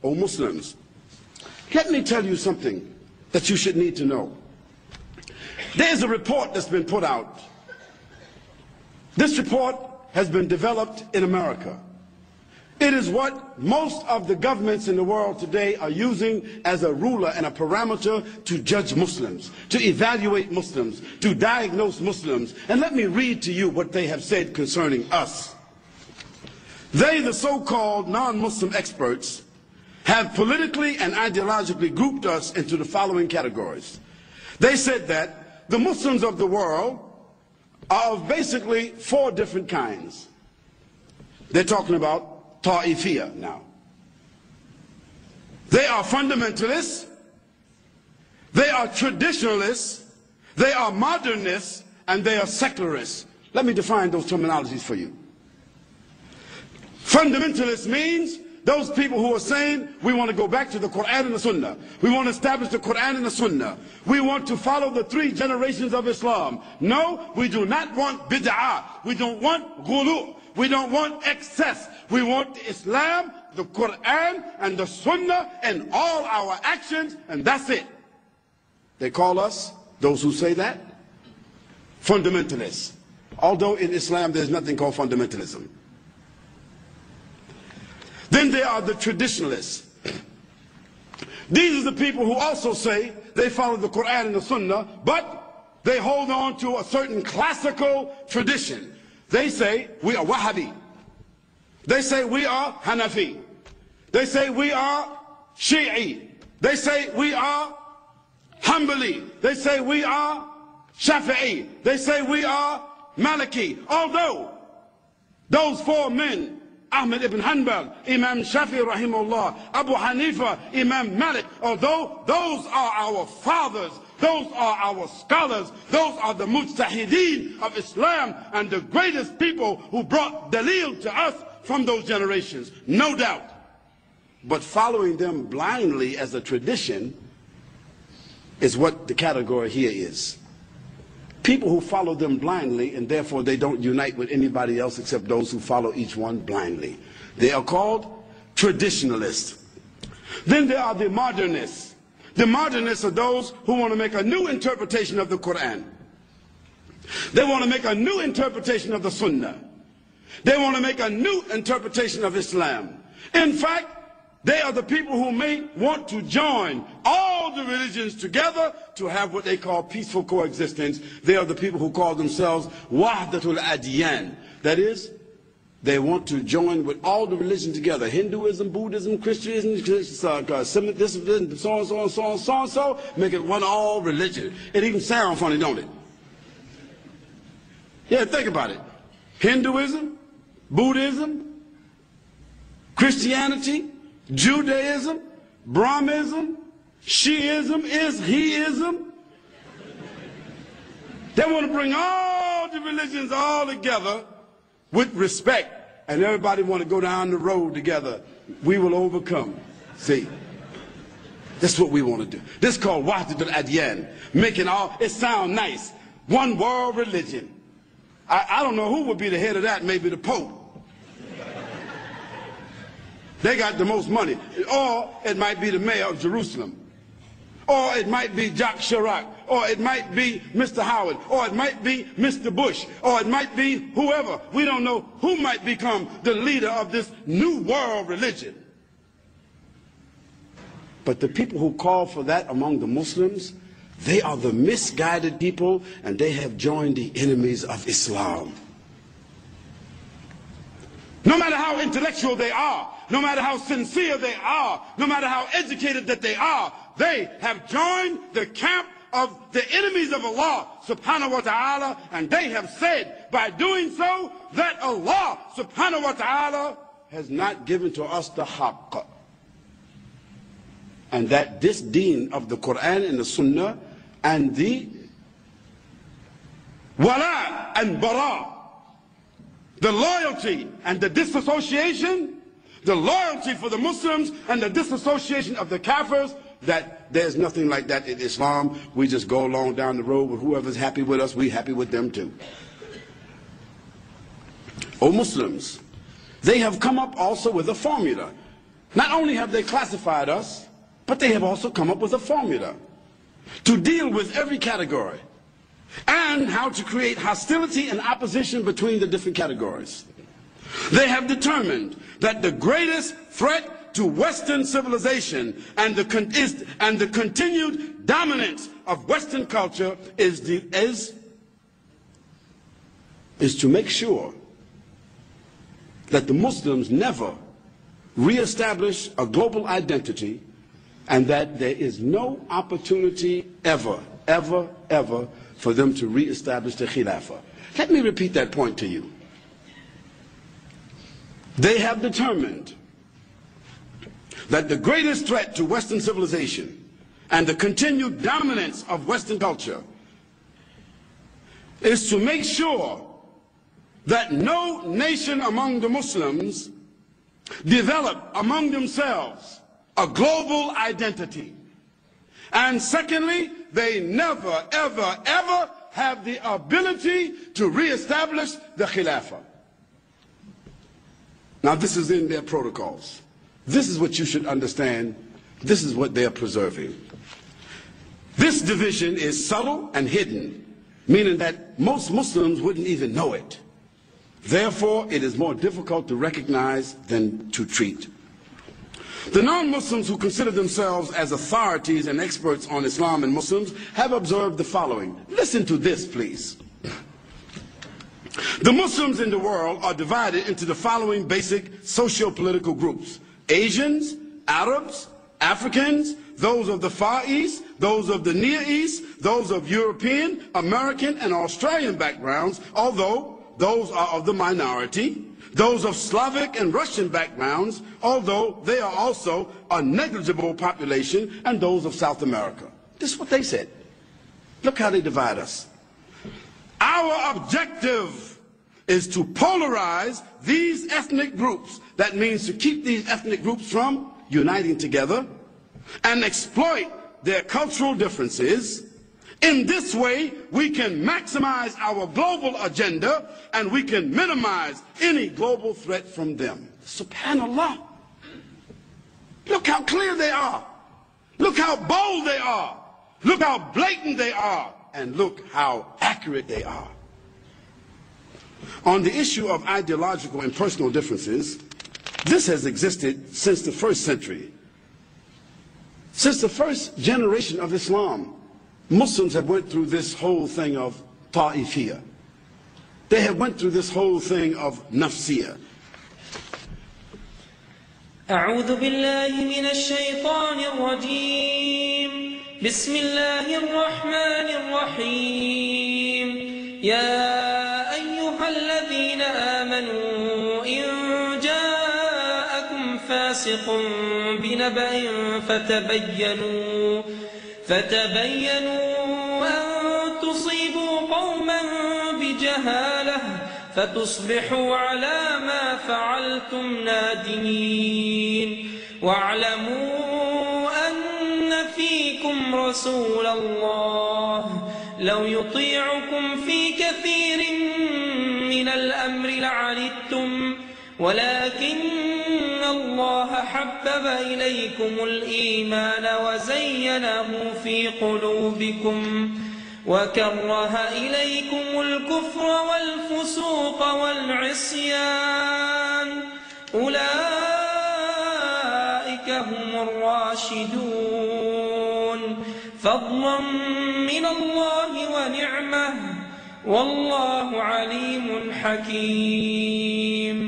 O Muslims, let me tell you something that you should need to know. There's a report that's been put out. This report has been developed in America. It is what most of the governments in the world today are using as a ruler and a parameter to judge Muslims, to evaluate Muslims, to diagnose Muslims. And let me read to you what they have said concerning us. They, the so-called non-Muslim experts, have politically and ideologically grouped us into the following categories. They said that the Muslims of the world are of basically 4 different kinds. They're talking about Ta'ifiyah now. They are fundamentalists, they are traditionalists, they are modernists, and they are secularists. Let me define those terminologies for you. Fundamentalist means those people who are saying we want to go back to the Quran and the Sunnah. We want to establish the Quran and the Sunnah. We want to follow the 3 generations of Islam. No, we do not want bid'ah. We don't want ghulu. We don't want excess. We want Islam, the Quran, and the Sunnah in all our actions, and that's it. They call us, those who say that, fundamentalists. Although in Islam there's nothing called fundamentalism. Then there are the traditionalists. These are the people who also say they follow the Quran and the Sunnah, but they hold on to a certain classical tradition. They say we are Wahhabi. They say we are Hanafi. They say we are Shi'i. They say we are Hanbali. They say we are Shafi'i. They say we are Maliki. Although those 4 men, Ahmad ibn Hanbal, Imam Shafi'i rahimahullah, Abu Hanifa, Imam Malik, although those are our fathers, those are our scholars, those are the mujtahideen of Islam and the greatest people who brought dalil to us from those generations, no doubt. But following them blindly as a tradition is what the category here is. People who follow them blindly, and therefore they don't unite with anybody else except those who follow each one blindly. They are called traditionalists. Then there are the modernists. The modernists are those who want to make a new interpretation of the Quran. They want to make a new interpretation of the Sunnah. They want to make a new interpretation of Islam. In fact, they are the people who may want to join all the religions together to have what they call peaceful coexistence. They are the people who call themselves Wahdatul Adyan. That is, they want to join with all the religions together. Hinduism, Buddhism, Christianity, Semitism, so and so and so and so and so. Make it one all religion. It even sounds funny, don't it? Yeah, think about it. Hinduism, Buddhism, Christianity, Judaism, Brahmism, Shiism, Heism. They want to bring all the religions all together with respect, and everybody want to go down the road together. We will overcome. See, that's what we want to do. This is called Wahdatul Adyan, making all, it sounds nice, one world religion. I don't know who would be the head of that, maybe the Pope. They got the most money. Or it might be the mayor of Jerusalem. Or it might be Jacques Chirac. Or it might be Mr. Howard. Or it might be Mr. Bush. Or it might be whoever. We don't know who might become the leader of this new world religion. But the people who call for that among the Muslims, they are the misguided people, and they have joined the enemies of Islam. No matter how intellectual they are, no matter how sincere they are, no matter how educated that they are, they have joined the camp of the enemies of Allah subhanahu wa ta'ala, and they have said by doing so that Allah subhanahu wa ta'ala has not given to us the haqq, and that this deen of the Quran and the Sunnah and the wala and bara, the loyalty and the disassociation, the loyalty for the Muslims and the disassociation of the Kafirs, that there's nothing like that in Islam. We just go along down the road with whoever's happy with us, we happy with them too. O Muslims, they have come up also with a formula. Not only have they classified us, but they have also come up with a formula to deal with every category and how to create hostility and opposition between the different categories. They have determined that the greatest threat to Western civilization and the continued dominance of Western culture is to make sure that the Muslims never reestablish a global identity, and that there is no opportunity ever for them to reestablish the Khilafah. Let me repeat that point to you. They have determined that the greatest threat to Western civilization and the continued dominance of Western culture is to make sure that no nation among the Muslims develop among themselves a global identity. And secondly, they never, ever have the ability to reestablish the Khilafah. Now, this is in their protocols. This is what you should understand. This is what they're preserving. This division is subtle and hidden, meaning that most Muslims wouldn't even know it. Therefore, it is more difficult to recognize than to treat. The non-Muslims who consider themselves as authorities and experts on Islam and Muslims have observed the following. Listen to this, please. The Muslims in the world are divided into the following basic socio-political groups: Asians, Arabs, Africans, those of the Far East, those of the Near East, those of European, American, and Australian backgrounds, although those are of the minority, those of Slavic and Russian backgrounds, although they are also a negligible population, and those of South America. This is what they said. Look how they divide us. Our objective is to polarize these ethnic groups. That means to keep these ethnic groups from uniting together and exploit their cultural differences. In this way, we can maximize our global agenda and we can minimize any global threat from them. Subhanallah. Look how clear they are. Look how bold they are. Look how blatant they are. And look how accurate they are. On the issue of ideological and personal differences, this has existed since the first century. Since the first generation of Islam, Muslims have went through this whole thing of ta'ifiyah. They have went through this whole thing of nafsiyah. أعوذ بالله من الشيطان الرجيم بسم الله الرحمن الرحيم يا أيها الذين آمنوا إن جاءكم فاسق بنبأ فتبينوا أن تصيبوا قوما بجهالة فتصبحوا على ما فعلتم نادمين واعلموا أن فيكم رسول الله لو يطيعكم في كثير من الأمر لعنتم ولكن الله حبب إليكم الإيمان وزينه في قلوبكم وكره إليكم الكفر والفسوق والعصيان أولئك هم الراشدون فضلا من الله ونعمة والله عليم حكيم.